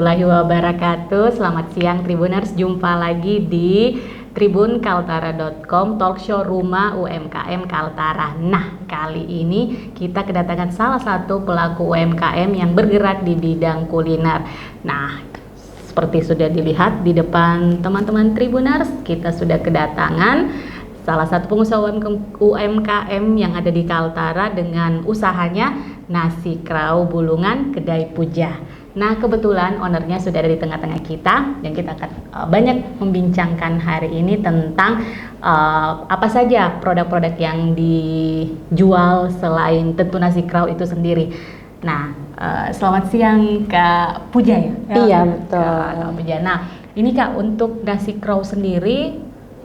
warahmatullahi wabarakatuh. Selamat siang Tribuners, jumpa lagi di tribunkaltara.com, talkshow rumah UMKM Kaltara. Nah, kali ini kita kedatangan salah satu pelaku UMKM yang bergerak di bidang kuliner. Nah, seperti sudah dilihat di depan teman-teman Tribuners, kita sudah kedatangan salah satu pengusaha UMKM yang ada di Kaltara dengan usahanya Nasi Krau Bulungan Kedai Puja. Nah, kebetulan ownernya sudah ada di tengah-tengah kita dan kita akan banyak membincangkan hari ini tentang apa saja produk-produk yang dijual selain tentu nasi krau itu sendiri. Nah, selamat siang Kak Puja ya? Iya, betul. Kak Puja. Nah, ini Kak, untuk nasi krau sendiri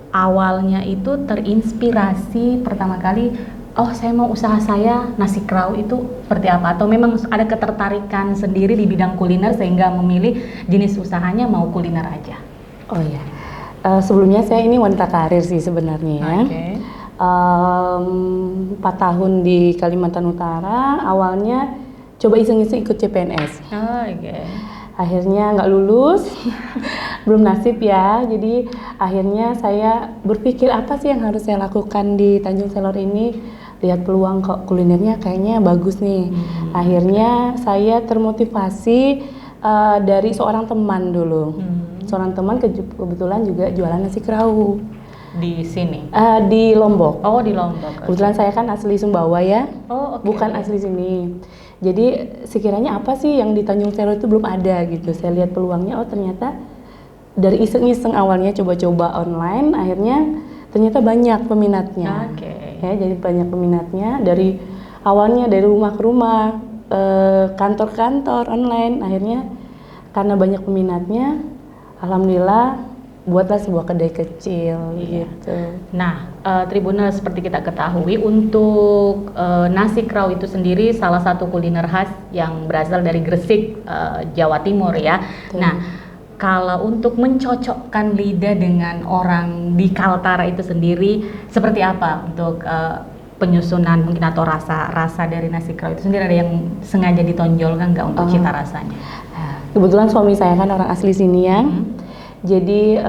awalnya itu terinspirasi pertama kali, oh saya mau usaha saya nasi krau itu seperti apa? Atau memang ada ketertarikan sendiri di bidang kuliner sehingga memilih jenis usahanya mau kuliner aja? Oh iya, sebelumnya saya ini wanita karir sih sebenarnya. Okay. 4 tahun di Kalimantan Utara, awalnya coba iseng-iseng ikut CPNS. Oh, okay. Akhirnya nggak lulus, belum nasib ya. Jadi akhirnya saya berpikir apa sih yang harus saya lakukan di Tanjung Selor ini. Lihat peluang kok kulinernya kayaknya bagus nih. Akhirnya saya termotivasi dari seorang teman dulu. Seorang teman kebetulan juga jualan nasi krau. Di sini? Di Lombok. Oh, di Lombok. Kebetulan saya kan asli Sumbawa ya. Oh, okay. Bukan asli sini. Jadi sekiranya apa sih yang di Tanjung Selor itu belum ada gitu. Saya lihat peluangnya, oh ternyata dari iseng-iseng awalnya coba-coba online, akhirnya ternyata banyak peminatnya. Okay. Ya, jadi banyak peminatnya dari awalnya dari rumah ke rumah, kantor-kantor online, akhirnya karena banyak peminatnya, alhamdulillah buatlah sebuah kedai kecil gitu. Nah, Tribunal, seperti kita ketahui untuk nasi krau itu sendiri salah satu kuliner khas yang berasal dari Gresik, Jawa Timur ya. Betul. Nah, kalau untuk mencocokkan lidah dengan orang di Kaltara itu sendiri seperti apa untuk penyusunan mungkin atau rasa dari nasi krau itu sendiri, ada yang sengaja ditonjolkan nggak untuk cita rasanya? Kebetulan suami saya kan orang asli sini ya. Jadi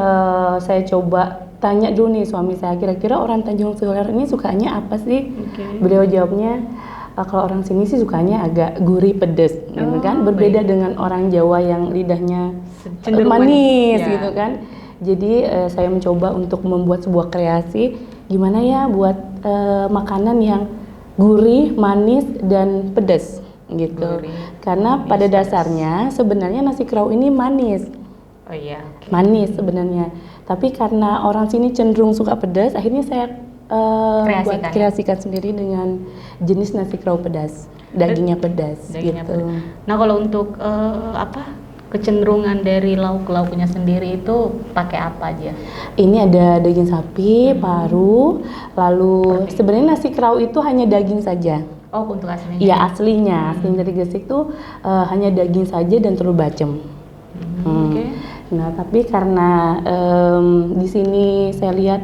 saya coba tanya dulu nih suami saya, kira-kira orang Tanjung Selor ini sukanya apa sih? Okay. Beliau jawabnya, kalau orang sini sih sukanya agak gurih pedes, gitu kan? Berbeda dengan orang Jawa yang lidahnya manis, gitu kan? Jadi saya mencoba untuk membuat sebuah kreasi, gimana ya buat makanan yang gurih, manis, dan pedes, gitu. Karena pada dasarnya sebenarnya nasi krau ini manis. Oh iya, okay. Manis sebenarnya. Tapi karena orang sini cenderung suka pedas, akhirnya saya kreasikan sendiri dengan jenis nasi krau pedas, dagingnya pedas, gitu. Pedas. Nah, kalau untuk kecenderungan dari lauk-lauknya sendiri itu pakai apa aja? Ini ada daging sapi, paru, lalu sebenarnya nasi krau itu hanya daging saja. Oh, untuk aslinya? Iya, aslinya dari Gresik tuh hanya daging saja dan telur bacem. Okay. Nah, tapi karena di sini saya lihat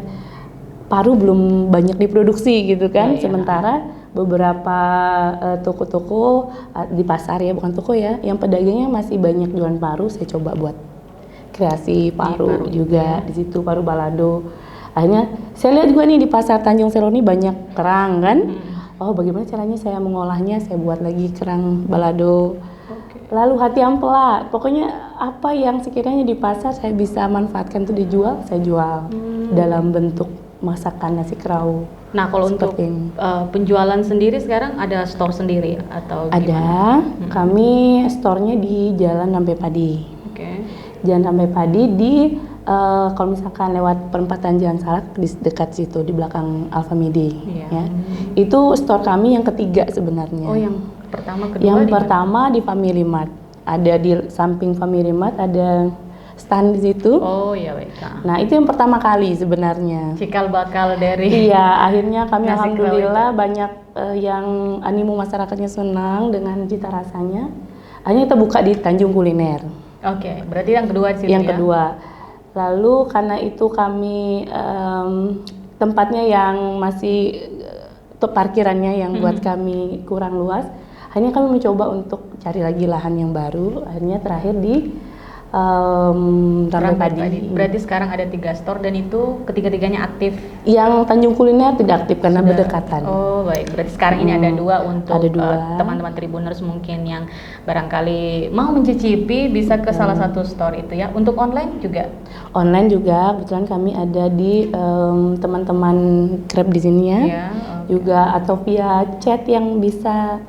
paru belum banyak diproduksi gitu kan, sementara beberapa toko-toko di pasar ya, bukan toko ya, yang pedagangnya masih banyak jualan paru, saya coba buat kreasi paru juga di situ, paru balado. Akhirnya saya lihat juga nih di pasar Tanjung Selor ini banyak kerang kan. Oh, bagaimana caranya saya mengolahnya, saya buat lagi kerang balado. Lalu hati ampela, pokoknya apa yang sekiranya di pasar saya bisa manfaatkan itu dijual, saya jual dalam bentuk masakan nasi krau. Nah, kalau untuk penjualan sendiri sekarang ada store sendiri atau gimana? Ada, kami store-nya di Jalan Nampe Padi. Okay. Jalan Nampe Padi di kalau misalkan lewat perempatan Jalan Salak di dekat situ di belakang Alfamidi. Ya. Itu store kami yang ketiga sebenarnya. Oh, yang pertama, kedua? Yang pertama di Family Mart. Ada di samping Family Mart ada stand di situ. Oh iya, baik. Nah, itu yang pertama kali sebenarnya. Cikal bakal dari. Iya, akhirnya kami alhamdulillah banyak yang animo masyarakatnya senang dengan cita rasanya. Akhirnya kita buka di Tanjung Kuliner. Oke, berarti yang kedua di situ. Yang kedua. Lalu karena itu kami tempatnya yang masih parkirannya yang buat kami kurang luas, akhirnya kami mencoba untuk cari lagi lahan yang baru. Akhirnya terakhir di Rambai Rambai Padi. Berarti sekarang ada 3 store dan itu ketiga-tiganya aktif. Yang Tanjung Kuliner tidak aktif karena Sudah. berdekatan. Oh baik, berarti sekarang ini ada 2 untuk Ada 2. Teman-teman Tribuners mungkin yang barangkali mau mencicipi bisa ke salah satu store itu ya. Untuk online juga? Online juga, kebetulan kami ada di teman-teman Grab di sini ya. Ya, oke. Juga atau via chat yang bisa,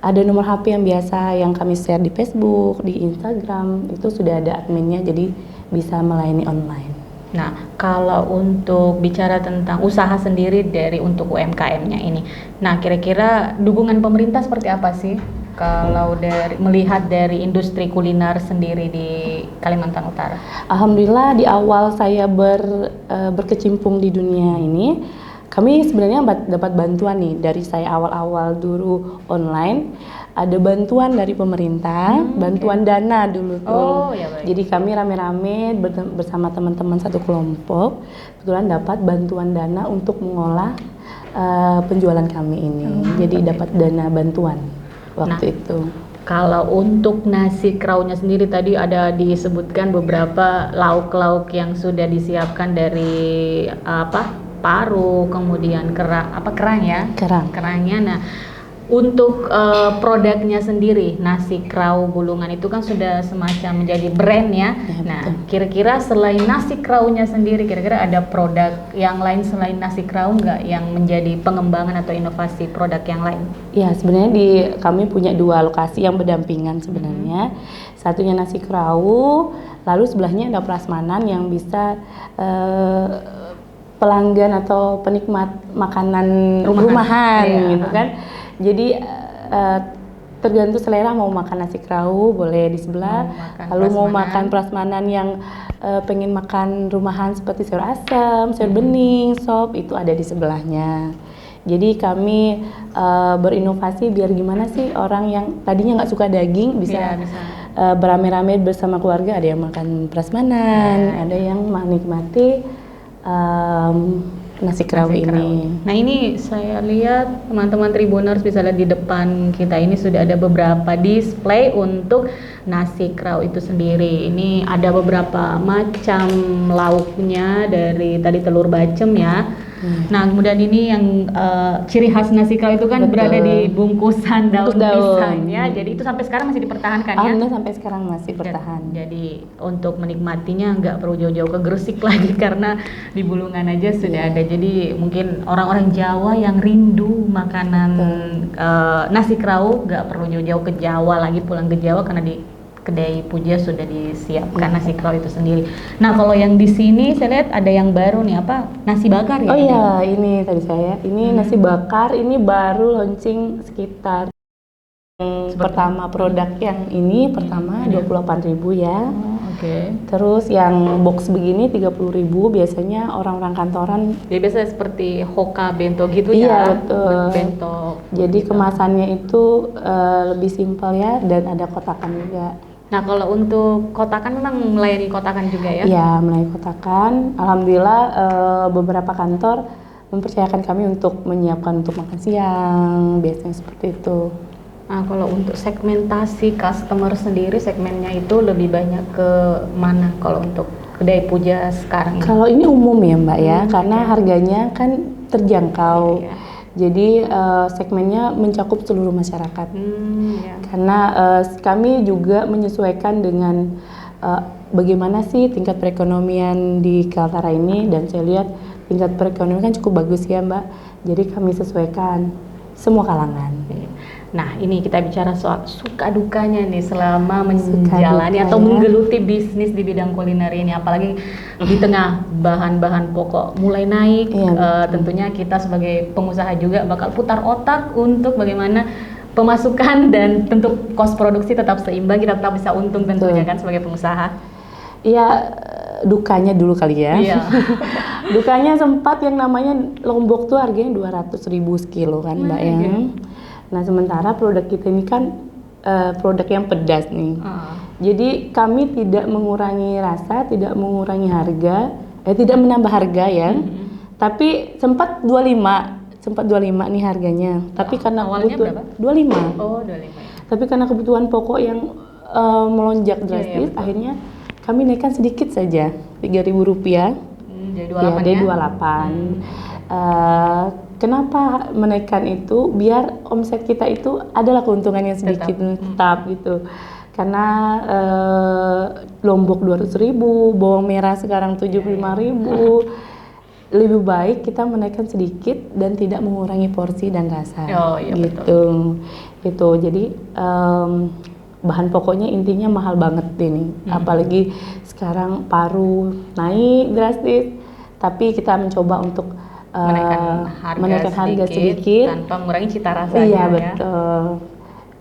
ada nomor HP yang biasa yang kami share di Facebook, di Instagram, itu sudah ada adminnya, jadi bisa melayani online. Nah, kalau untuk bicara tentang usaha sendiri dari untuk UMKM-nya ini, nah kira-kira dukungan pemerintah seperti apa sih? Kalau melihat dari industri kuliner sendiri di Kalimantan Utara? Alhamdulillah di awal saya berkecimpung di dunia ini, kami sebenarnya dapat bantuan nih dari saya awal-awal dulu online. Ada bantuan dari pemerintah, bantuan dana dulu tuh. Oh, ya baik. Jadi kami rame-rame bersama teman-teman satu kelompok, kebetulan dapat bantuan dana untuk mengolah penjualan kami ini. Jadi dapat dana bantuan waktu itu. Kalau untuk nasi kraunya sendiri tadi ada disebutkan beberapa lauk-lauk yang sudah disiapkan dari paru, kemudian kerang ya? Kerangnya. Nah, untuk produknya sendiri nasi krau Bulungan itu kan sudah semacam menjadi brand ya. Nah, kira-kira selain nasi kraunya sendiri, kira-kira ada produk yang lain selain nasi krau nggak yang menjadi pengembangan atau inovasi produk yang lain? Ya, sebenarnya kami punya 2 lokasi yang berdampingan sebenarnya. Satunya nasi krau, lalu sebelahnya ada prasmanan yang bisa pelanggan atau penikmat makanan rumahan gitu kan. Jadi tergantung selera, mau makan nasi krau boleh di sebelah, lalu mau makan prasmanan yang pengen makan rumahan seperti sayur asam, sayur bening, sop, itu ada di sebelahnya. Jadi kami berinovasi biar gimana sih orang yang tadinya nggak suka daging bisa beramai-ramai bersama keluarga, ada yang makan prasmanan, ada yang menikmati nasi krau ini. Nah, ini saya lihat teman-teman Tribuners bisa lihat di depan kita ini sudah ada beberapa display untuk nasi krau itu sendiri. Ini ada beberapa macam lauknya, dari tadi telur bacem ya. Nah, kemudian ini yang ciri khas nasi krau itu kan berada di bungkusan daun pisang ya. Jadi itu sampai sekarang masih dipertahankan ya? Alhamdulillah sampai sekarang masih bertahan. Jadi untuk menikmatinya nggak perlu jauh-jauh ke Gresik lagi karena di Bulungan aja sudah ada. Jadi mungkin orang-orang Jawa yang rindu makanan nasi krau nggak perlu jauh-jauh ke Jawa lagi, pulang ke Jawa karena di kedai Puja sudah disiapkan nasi krau itu sendiri. Nah, kalau yang di sini saya lihat ada yang baru nih, nasi bakar ya? Oh iya, ini tadi ini nasi bakar, ini baru launching sekitar pertama produk yang ini pertama 28.000 ya. Terus yang box begini 30.000, biasanya orang-orang kantoran. Jadi biasanya seperti Hoka bento gitu ya? Iya, betul. Bento. Jadi kemasannya itu lebih simpel ya, dan ada kotakan juga. Nah, kalau untuk kotakan memang melayani kotakan juga ya? Iya, melayani kotakan. Alhamdulillah beberapa kantor mempercayakan kami untuk menyiapkan untuk makan siang, biasanya seperti itu. Nah, kalau untuk segmentasi customer sendiri, segmennya itu lebih banyak ke mana kalau untuk kedai Puja sekarang? Kalau ini umum ya Mbak ya, karena harganya kan terjangkau. Jadi segmennya mencakup seluruh masyarakat. Karena kami juga menyesuaikan dengan bagaimana sih tingkat perekonomian di Kaltara ini, dan saya lihat tingkat perekonomian kan cukup bagus ya Mbak. Jadi kami sesuaikan semua kalangan. Nah, ini kita bicara soal suka dukanya nih selama menjalani atau menggeluti bisnis di bidang kuliner ini, apalagi di tengah bahan-bahan pokok mulai naik. Tentunya kita sebagai pengusaha juga bakal putar otak untuk bagaimana pemasukan dan tentu kos produksi tetap seimbang, kita tetap bisa untung tentunya kan sebagai pengusaha. Iya, dukanya dulu kali ya. Iya. Dukanya sempat yang namanya lombok tuh harganya 200.000 sekilo kan Mbak ya. Nah, sementara produk kita ini kan produk yang pedas nih. Jadi kami tidak mengurangi rasa, tidak mengurangi harga, tidak menambah harga ya. Tapi sempat 25 nih harganya. Tapi karena awalnya berapa? 25. Oh, 25. Tapi karena kebutuhan pokok yang melonjak drastis, akhirnya kami naikkan sedikit saja, Rp3.000. Jadi Ya, 28 dari ya? 28. Kenapa menaikkan itu? Biar omset kita itu adalah keuntungan yang sedikit tetap gitu. Karena Lombok 200.000, bawang merah sekarang 75.000. Lebih baik kita menaikkan sedikit dan tidak mengurangi porsi dan rasa. Oh, iya, gitu. betul. Gitu. Jadi bahan pokoknya intinya mahal banget ini. Apalagi sekarang paru naik drastis, tapi kita mencoba untuk menaikkan harga sedikit tanpa mengurangi cita rasanya. Iya ya. betul.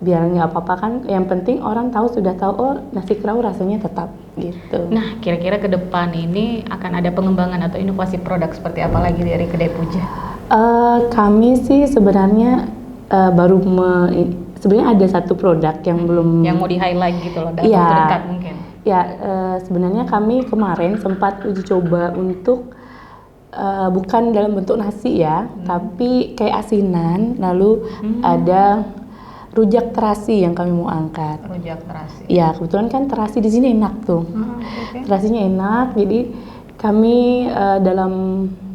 Biar nggak apa-apa kan. Yang penting orang tahu sudah tahu oh nasi kerau rasanya tetap gitu. Nah, kira-kira ke depan ini akan ada pengembangan atau inovasi produk seperti apa lagi dari kedai Puja? Kami sih sebenarnya sebenarnya ada satu produk yang belum Yang mau di-highlight gitu loh dalam Iya. waktu dekat mungkin. Ya, sebenarnya kami kemarin sempat uji coba untuk bukan dalam bentuk nasi ya, tapi kayak asinan, lalu ada rujak terasi yang kami mau angkat. Rujak terasi. Ya, kebetulan kan terasi di sini enak tuh. Okay. Terasinya enak, jadi kami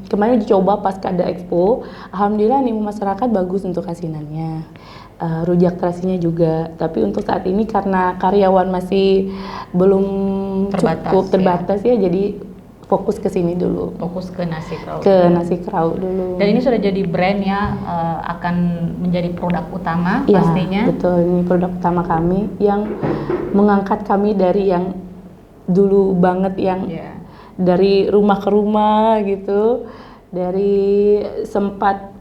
kemarin uji coba pas ada expo, alhamdulillah animo masyarakat bagus untuk asinannya. Rujak terasinya juga, tapi untuk saat ini karena karyawan masih belum terbatas ya, jadi fokus ke sini dulu. Fokus ke nasi kerau. Ke nasi kerau dulu. Dan ini sudah jadi brand ya, akan menjadi produk utama Ya, pastinya. betul, ini produk utama kami yang mengangkat kami dari yang dulu banget yang dari rumah ke rumah gitu, dari sempat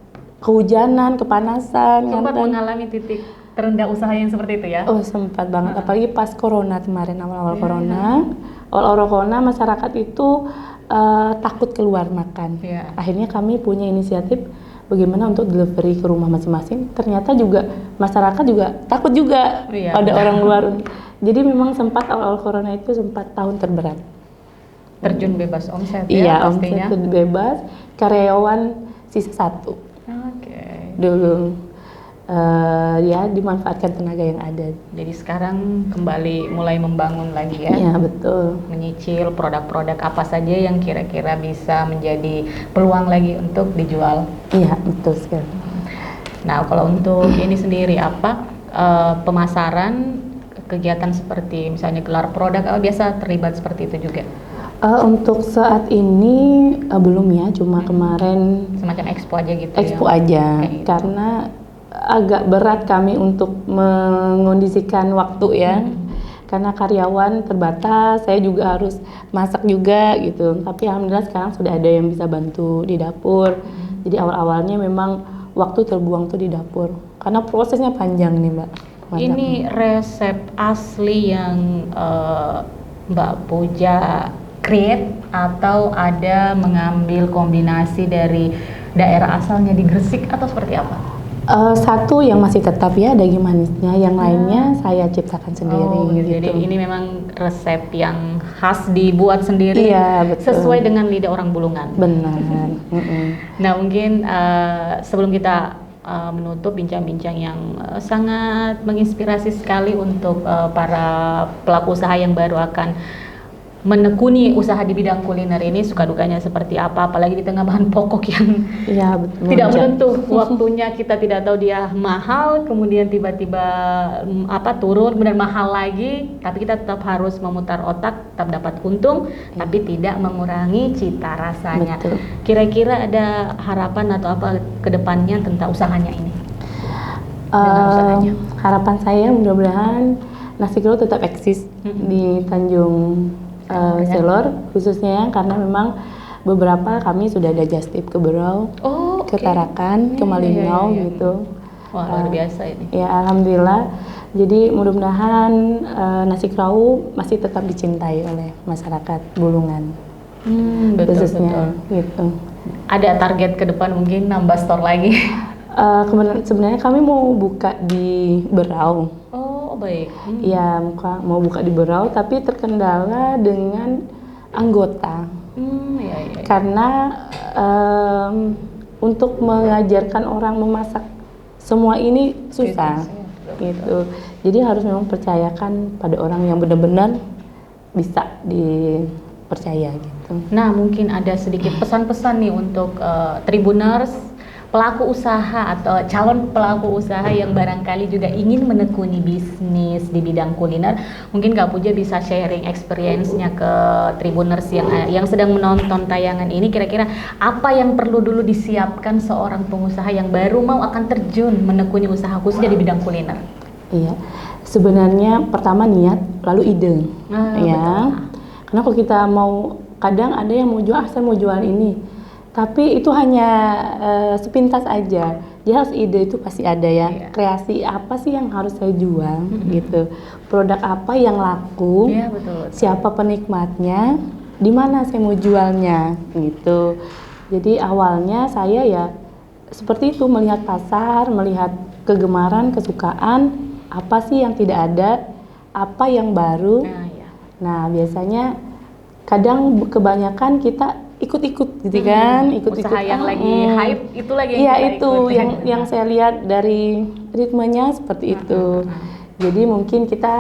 kehujanan, kepanasan, Sempat mengalami titik terendah usaha yang seperti itu ya? Oh sempat banget, apalagi pas corona kemarin, awal-awal corona, masyarakat itu takut keluar makan. Akhirnya kami punya inisiatif bagaimana untuk delivery ke rumah masing-masing. Ternyata juga masyarakat juga takut juga pada orang luar. Jadi memang sempat awal-awal corona itu sempat tahun terberat. Terjun bebas omset ya iya, pastinya? Iya, omset bebas, karyawan sisa 1. Dulu. Ya dimanfaatkan tenaga yang ada. Jadi sekarang kembali mulai membangun lagi ya? Iya betul. Menyicil produk-produk apa saja yang kira-kira bisa menjadi peluang lagi untuk dijual. Iya betul sekali. Nah kalau untuk ini sendiri apa pemasaran kegiatan seperti misalnya gelar produk biasa terlibat seperti itu juga? Untuk saat ini belum ya, cuma kemarin semacam expo aja gitu. Expo aja, gitu. Karena agak berat kami untuk mengondisikan waktu ya, karena karyawan terbatas, saya juga harus masak juga gitu. Tapi alhamdulillah sekarang sudah ada yang bisa bantu di dapur. Jadi awal-awalnya memang waktu terbuang tuh di dapur, karena prosesnya panjang nih Mbak. Mantap. Ini resep asli yang Mbak Puja create atau ada mengambil kombinasi dari daerah asalnya di Gresik atau seperti apa? Satu yang masih tetap ya daging manisnya, yang lainnya saya ciptakan sendiri. Gitu. Jadi ini memang resep yang khas dibuat sendiri, sesuai dengan lidah orang Bulungan. Benar. Nah mungkin sebelum kita menutup bincang-bincang yang sangat menginspirasi sekali untuk para pelaku usaha yang baru akan menekuni usaha di bidang kuliner ini, suka dukanya seperti apa, apalagi di tengah bahan pokok yang tidak menentu waktunya, kita tidak tahu dia mahal, kemudian tiba-tiba turun, kemudian mahal lagi, tapi kita tetap harus memutar otak, tetap dapat untung, tapi tidak mengurangi cita rasanya. Kira-kira ada harapan atau apa ke depannya tentang usahanya ini? Harapan saya mudah-mudahan nasi kerau tetap eksis di Tanjung Selor khususnya, karena memang beberapa kami sudah ada just tip ke Berau, ke Tarakan, ke Malingau gitu. Wah luar biasa ini. Ya alhamdulillah. Jadi mudah-mudahan nasi kerau masih tetap dicintai oleh masyarakat Bulungan. Khususnya gitu. Ada target ke depan mungkin nambah store lagi? Sebenarnya kami mau buka di Berau. Baik. Ya, mau buka di Berau, tapi terkendala dengan anggota. Karena untuk mengajarkan orang memasak semua ini susah, gitu. Jadi harus memang percayakan pada orang yang benar-benar bisa dipercaya gitu. Nah, mungkin ada sedikit pesan-pesan nih untuk Tribuners, pelaku usaha atau calon pelaku usaha yang barangkali juga ingin menekuni bisnis di bidang kuliner. Mungkin Kak Puja bisa sharing experience-nya ke Tribuners yang sedang menonton tayangan ini. Kira-kira apa yang perlu dulu disiapkan seorang pengusaha yang baru mau akan terjun menekuni usaha khususnya di bidang kuliner? Iya, sebenarnya pertama niat, lalu ide, ya. Betul. Karena kalau kita mau, kadang ada yang mau jual, saya mau jual ini, tapi itu hanya sepintas aja. Dia harus ide itu pasti ada ya. Iya. Kreasi apa sih yang harus saya jual, gitu. Produk apa yang laku, Iya, betul. siapa penikmatnya, di mana saya mau jualnya, gitu. Jadi awalnya saya ya seperti itu, melihat pasar, melihat kegemaran, kesukaan, apa sih yang tidak ada, apa yang baru. Nah, ya. Nah, biasanya kadang kebanyakan kita ikut-ikut gitu kan, ikut-ikut Usaha yang lagi hype itu lagi yang iya, kita itu ikut. yang saya lihat dari ritmenya seperti itu. Jadi mungkin kita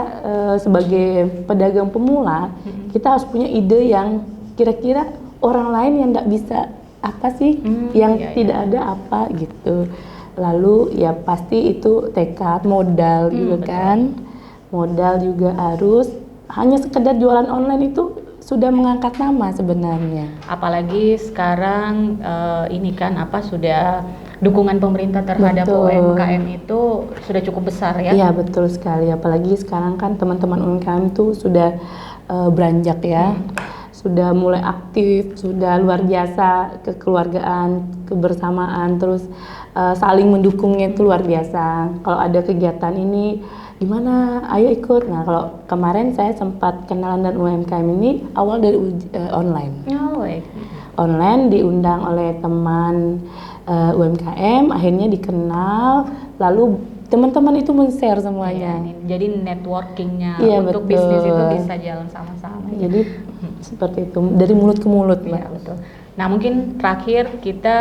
sebagai pedagang pemula, kita harus punya ide yang kira-kira orang lain yang nggak bisa, apa sih yang iya, tidak ada apa gitu. Lalu ya pasti itu tekad, modal juga betul. kan. Modal juga harus, hanya sekedar jualan online itu sudah mengangkat nama sebenarnya. Apalagi sekarang ini kan sudah dukungan pemerintah terhadap Betul. UMKM itu sudah cukup besar ya. Iya, betul sekali. Apalagi sekarang kan teman-teman UMKM itu sudah beranjak ya. Sudah mulai aktif, sudah luar biasa, kekeluargaan, kebersamaan, terus saling mendukungnya itu luar biasa. Kalau ada kegiatan ini, gimana? Ayo ikut. Nah, kalau kemarin saya sempat kenalan dengan UMKM ini awal dari online. Oh, baik. Online diundang oleh teman UMKM, akhirnya dikenal, lalu teman-teman itu men-share semuanya. Iya, jadi networkingnya Iya, untuk betul. bisnis itu bisa jalan sama-sama. Jadi seperti itu, dari mulut ke mulut, Mbak. Iya, betul. Nah, mungkin terakhir kita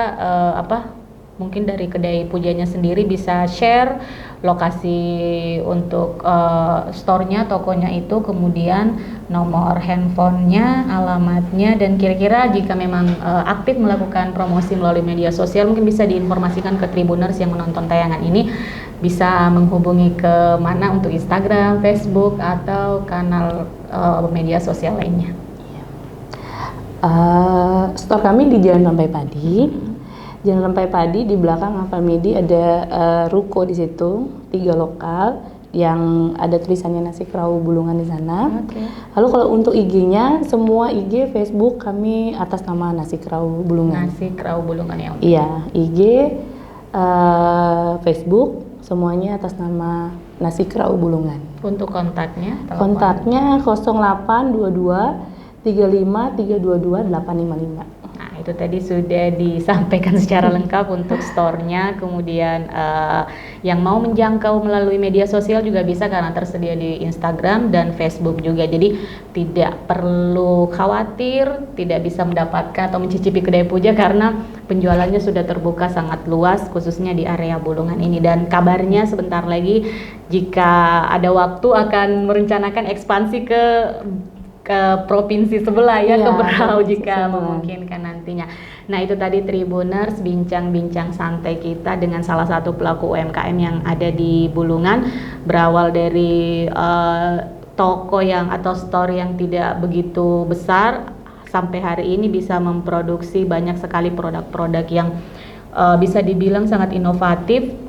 mungkin dari kedai Pujanya sendiri bisa share lokasi untuk store-nya, tokonya itu, kemudian nomor handphonenya, alamatnya, dan kira-kira jika memang aktif melakukan promosi melalui media sosial, mungkin bisa diinformasikan ke Tribuners yang menonton tayangan ini, bisa menghubungi ke mana untuk Instagram, Facebook, atau kanal media sosial lainnya. Store kami di Jalan Rampai Padi. Jalan Rampai Padi, di belakang Alfamidi ada ruko di situ, 3 lokal yang ada tulisannya Nasi Kerau Bulungan di sana. Oke. Lalu kalau untuk IG-nya, semua IG, Facebook kami atas nama Nasi Kerau Bulungan. Nasi Kerau Bulungan ya. Iya, IG, Facebook semuanya atas nama Nasi Kerau Bulungan. Untuk kontaknya? telepon. Kontaknya 0822 35 322 855. Nah, itu tadi sudah disampaikan secara lengkap untuk store-nya. Kemudian yang mau menjangkau melalui media sosial juga bisa karena tersedia di Instagram dan Facebook juga. Jadi tidak perlu khawatir tidak bisa mendapatkan atau mencicipi kedai Puja karena penjualannya sudah terbuka sangat luas khususnya di area Bulungan ini. Dan kabarnya sebentar lagi jika ada waktu akan merencanakan ekspansi ke provinsi sebelah ya, Iya, ke Berau jika sebelah. memungkinkan nantinya. Nah, itu tadi Tribuners bincang-bincang santai kita dengan salah satu pelaku UMKM yang ada di Bulungan, berawal dari toko yang atau store yang tidak begitu besar sampai hari ini bisa memproduksi banyak sekali produk-produk yang bisa dibilang sangat inovatif,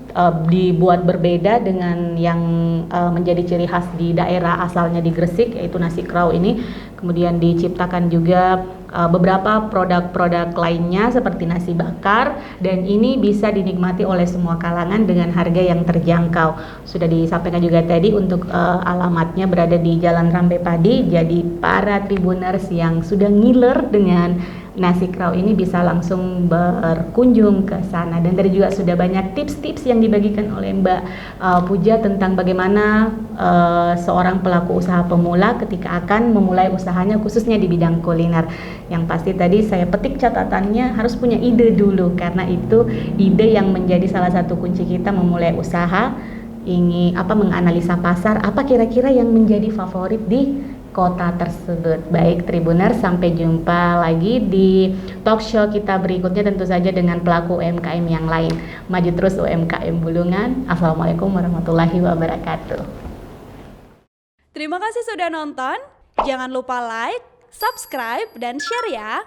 dibuat berbeda dengan yang menjadi ciri khas di daerah asalnya di Gresik, yaitu nasi kerau ini. Kemudian diciptakan juga beberapa produk-produk lainnya seperti nasi bakar, dan ini bisa dinikmati oleh semua kalangan dengan harga yang terjangkau. Sudah disampaikan juga tadi untuk alamatnya berada di Jalan Rampai Padi. Jadi para Tribuners yang sudah ngiler dengan nasi kerau ini bisa langsung berkunjung ke sana. Dan tadi juga sudah banyak tips-tips yang dibagikan oleh Mbak Puja tentang bagaimana seorang pelaku usaha pemula ketika akan memulai usahanya khususnya di bidang kuliner. Yang pasti tadi saya petik catatannya harus punya ide dulu, karena itu ide yang menjadi salah satu kunci kita memulai usaha. Ingin menganalisa pasar, apa kira-kira yang menjadi favorit di kota tersebut. Baik Tribuners, sampai jumpa lagi di talk show kita berikutnya, tentu saja dengan pelaku UMKM yang lain. Maju terus UMKM Bulungan. Assalamualaikum warahmatullahi wabarakatuh. Terima kasih sudah nonton. Jangan lupa like, subscribe, dan share ya.